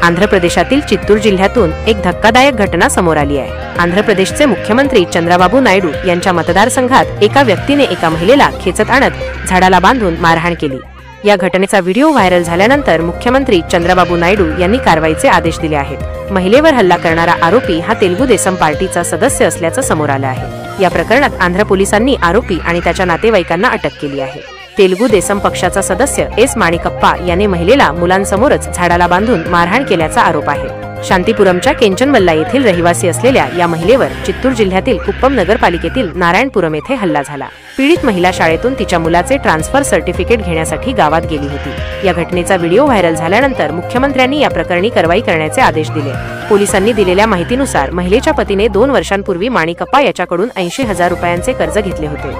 आंध्र प्रदेशातील चित्तूर जिल्ह्यातून एक धक्कादायक घटना समोर आली आहे। आंध्र प्रदेशचे मुख्यमंत्री चंद्राबाबू नायडू यांच्या मतदारसंघात एका व्यक्तीने एका महिलेला खेचत आणत झाडाला बांधून मारहाण केली। या घटनेचा व्हिडिओ व्हायरल झाल्यानंतर मुख्यमंत्री चंद्राबाबू नायडू यांनी कारवाईचे आदेश दिले आहेत। महिलेवर हल्ला करणारा आरोपी हा तेलुगू देसम पार्टीचा सदस्य असल्याचं समोर आलं आहे। या प्रकरणात आंध्र पोलिसांनी आरोपी आणि त्याच्या नातेवाईकांना अटक केली आहे। तेलुगू देसम पक्षाचा सदस्य एस माणिकप्पा याने महिलेला मुलांसमोरच झाडाला बांधून मारहाण केल्याचा आरोप आहे। शांतीपुरमच्या केंचनमल्ला येथील रहिवासी असलेल्या या महिलेवर चित्तूर जिल्ह्यातील कुप्पम नगरपालिकेतील नारायणपुरम येथे हल्ला झाला। पीडित महिला शाळेतून तिच्या मुलाचे ट्रान्सफर सर्टिफिकेट घेण्यासाठी गावात गेली होती। या घटनेचा व्हिडिओ व्हायरल झाल्यानंतर मुख्यमंत्र्यांनी या प्रकरणी कारवाई करण्याचे आदेश दिले। पोलिसांनी दिलेल्या माहितीनुसार महिलेच्या पतीने 2 वर्षांपूर्वी माणिकप्पा याच्याकडून 80,000 रुपयांचे कर्ज घेतले होते।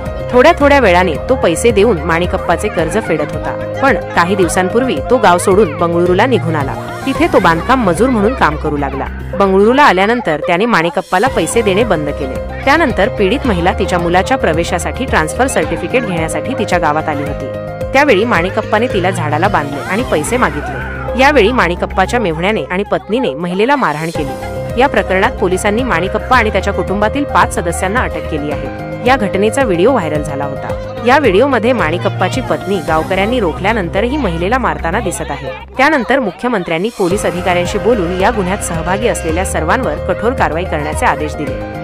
थोड्या वेळाने तो पैसे देऊन माणिकप्पाचे कर्ज फेडत होता, पण काही दिवसांपूर्वी तो गाव सोडून बंगळुरूला निघून आला। तिथे तो बांधकाम मजूर म्हणून काम करू लागला। बंगळुरूला आल्यानंतर त्याने माणिकप्पाला पैसे देणे बंद केले। त्यानंतर पीडित महिला तिच्या मुलाच्या प्रवेशासाठी ट्रान्सफर सर्टिफिकेट घेण्यासाठी तिच्या गावात आली होती। त्यावेळी माणिकप्पाने तिला झाडाला बांधले आणि पैसे मागितले। यावेळी माणिकप्पाच्या मेव्हण्याने आणि पत्नीने महिलेला मारहाण केली। या प्रकरणात पोलिसांनी माणिकप्पा आणि त्याच्या कुटुंबातील 5 सदस्यांना अटक केली आहे। या घटनेचा व्हिडिओ व्हायरल झाला होता। या व्हिडिओमध्ये माणिकप्पाची पत्नी गावकऱ्यांनी रोखल्यानंतरही महिलेला मारताना दिसत आहे। त्यानंतर मुख्यमंत्र्यांनी पोलीस अधिकाऱ्यांशी बोलून या गुन्ह्यात सहभागी असलेल्या सर्वांवर कठोर कारवाई करण्याचे आदेश दिले।